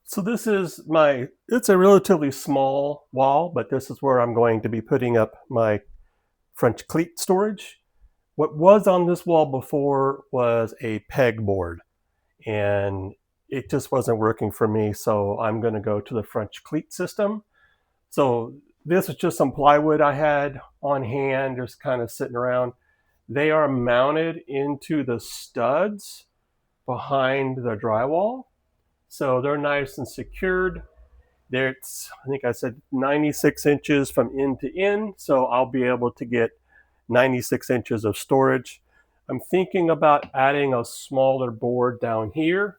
So this is it's a relatively small wall, but this is where I'm going to be putting up my French cleat storage. What was on this wall before was a pegboard, and it just wasn't working for me, so I'm going to go to the French cleat system. So this is just some plywood I had on hand, just kind of sitting around. They are mounted into the studs behind the drywall, so they're nice and secured. There's, I think I said 96 inches from end to end, so I'll be able to get 96 inches of storage. I'm thinking about adding a smaller board down here.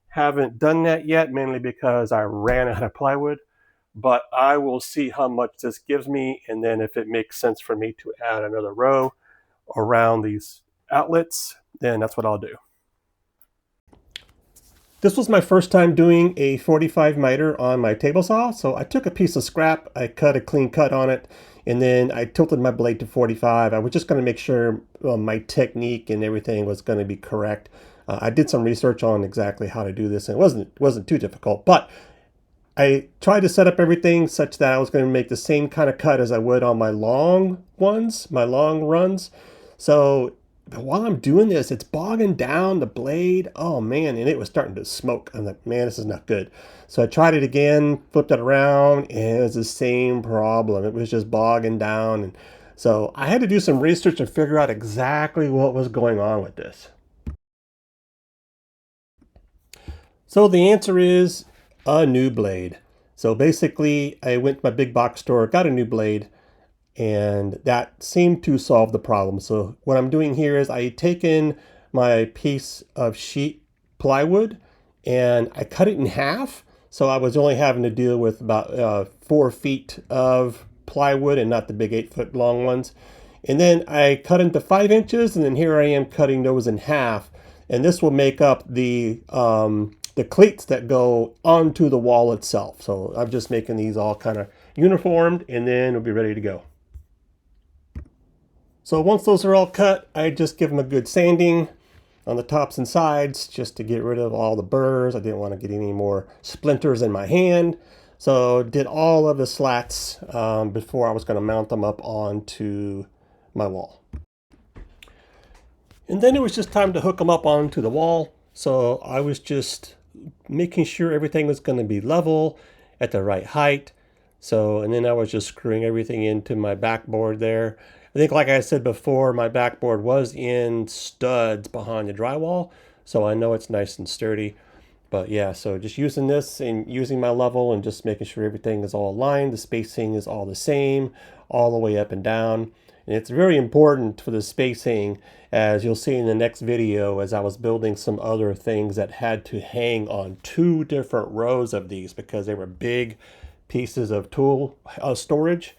Haven't done that yet, mainly because I ran out of plywood, but I will see how much this gives me, and then if it makes sense for me to add another row around these outlets, then that's what I'll do. This was my first time doing a 45 miter on my table saw, so I took a piece of scrap, I cut a clean cut on it, and then I tilted my blade to 45. I was just going to make sure my technique and everything was going to be correct. I did some research on exactly how to do this, and it wasn't too difficult, but I tried to set up everything such that I was going to make the same kind of cut as I would on my long ones, my long runs. So while I'm doing this, it's bogging down the blade. Oh man, and it was starting to smoke. I'm like, man, this is not good. So I tried it again, flipped it around, and it was the same problem. It was just bogging down. And so I had to do some research and figure out exactly what was going on with this. So the answer is a new blade. So basically, I went to my big box store, got a new blade, and that seemed to solve the problem. So what I'm doing here is I taken my piece of sheet plywood and I cut it in half. So I was only having to deal with about 4 feet of plywood and not the big 8-foot long ones. And then I cut into 5 inches, and then here I am cutting those in half. And this will make up the cleats that go onto the wall itself. So I'm just making these all kind of uniformed, and then it'll be ready to go. So once those are all cut, I just give them a good sanding on the tops and sides just to get rid of all the burrs. I didn't want to get any more splinters in my hand. So did all of the slats before I was going to mount them up onto my wall. And then it was just time to hook them up onto the wall. So I was just making sure everything was going to be level at the right height. So, and then I was just screwing everything into my backboard there. I think, like I said before, my backboard was in studs behind the drywall, so I know it's nice and sturdy. But yeah, so just using this and using my level and just making sure everything is all aligned, the spacing is all the same, all the way up and down. And it's very important for the spacing, as you'll see in the next video, as I was building some other things that had to hang on 2 different rows of these because they were big pieces of tool storage.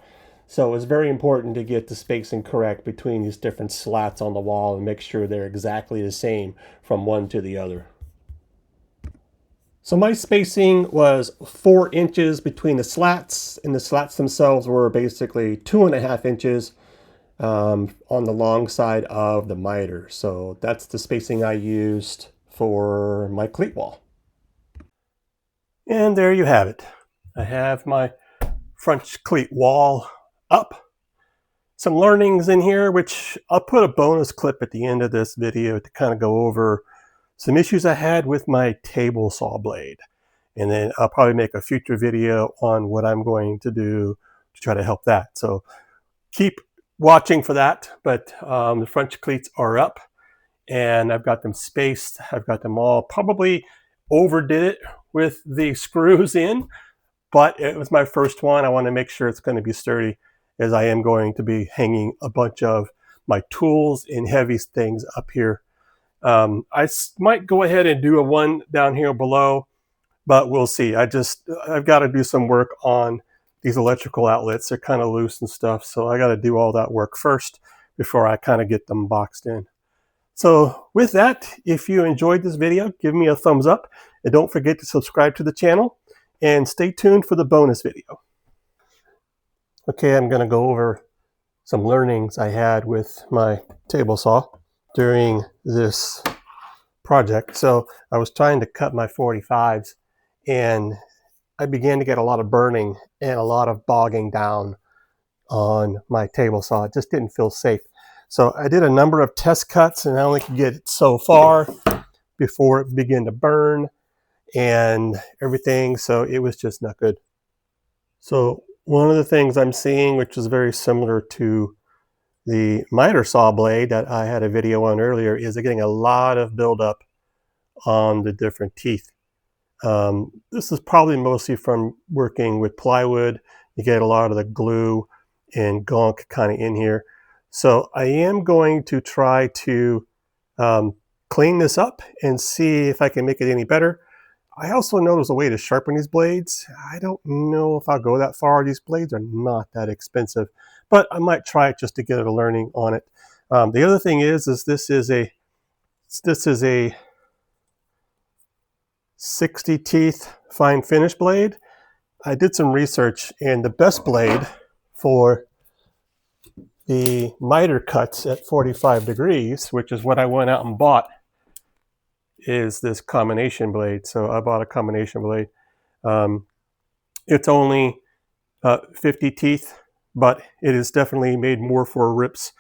So it's very important to get the spacing correct between these different slats on the wall and make sure they're exactly the same from one to the other. So my spacing was 4 inches between the slats, and the slats themselves were basically 2.5 inches on the long side of the miter. So that's the spacing I used for my cleat wall. And there you have it. I have my French cleat wall up. Some learnings in here, which I'll put a bonus clip at the end of this video to kind of go over some issues I had with my table saw blade. And then I'll probably make a future video on what I'm going to do to try to help that. So keep watching for that. But the French cleats are up and I've got them spaced. I've got them all, probably overdid it with the screws in, but it was my first one. I want to make sure it's going to be sturdy, as I am going to be hanging a bunch of my tools and heavy things up here. I might go ahead and do a one down here below, but we'll see. I've got to do some work on these electrical outlets. They're kind of loose and stuff, so I got to do all that work first before I kind of get them boxed in. So with that, if you enjoyed this video, give me a thumbs up, and don't forget to subscribe to the channel, and stay tuned for the bonus video. Okay, I'm going to go over some learnings I had with my table saw during this project. So I was trying to cut my 45s, and I began to get a lot of burning and a lot of bogging down on my table saw. It just didn't feel safe. So I did a number of test cuts, and I only could get it so far before it began to burn and everything. So it was just not good. So one of the things I'm seeing, which is very similar to the miter saw blade that I had a video on earlier, is getting a lot of buildup on the different teeth. This is probably mostly from working with plywood. You get a lot of the glue and gunk kind of in here. So I am going to try to clean this up and see if I can make it any better. I also know there's a way to sharpen these blades. I don't know if I'll go that far. These blades are not that expensive, but I might try it just to get a learning on it. The other thing is this is a 60 teeth fine finish blade. I did some research, and the best blade for the miter cuts at 45 degrees, which is what I went out and bought, is this combination blade. So I bought a combination blade. It's only 50 teeth, but it is definitely made more for rips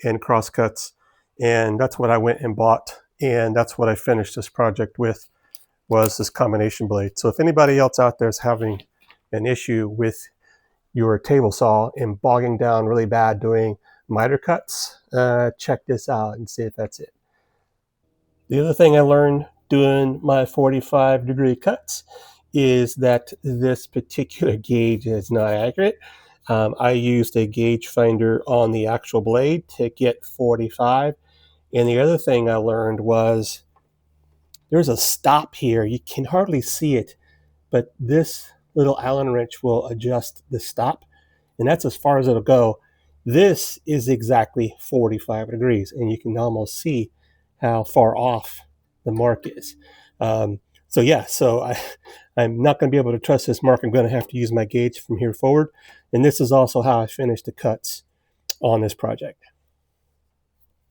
and cross cuts. And that's what I went and bought. And that's what I finished this project with, was this combination blade. So if anybody else out there is having an issue with your table saw and bogging down really bad doing miter cuts, check this out and see if that's it. The other thing I learned doing my 45-degree cuts is that this particular gauge is not accurate. I used a gauge finder on the actual blade to get 45. And the other thing I learned was there's a stop here. You can hardly see it, but this little Allen wrench will adjust the stop, and that's as far as it'll go. This is exactly 45 degrees, and you can almost see how far off the mark is. So yeah, I'm not going to be able to trust this mark. I'm going to have to use my gauge from here forward. And this is also how I finished the cuts on this project.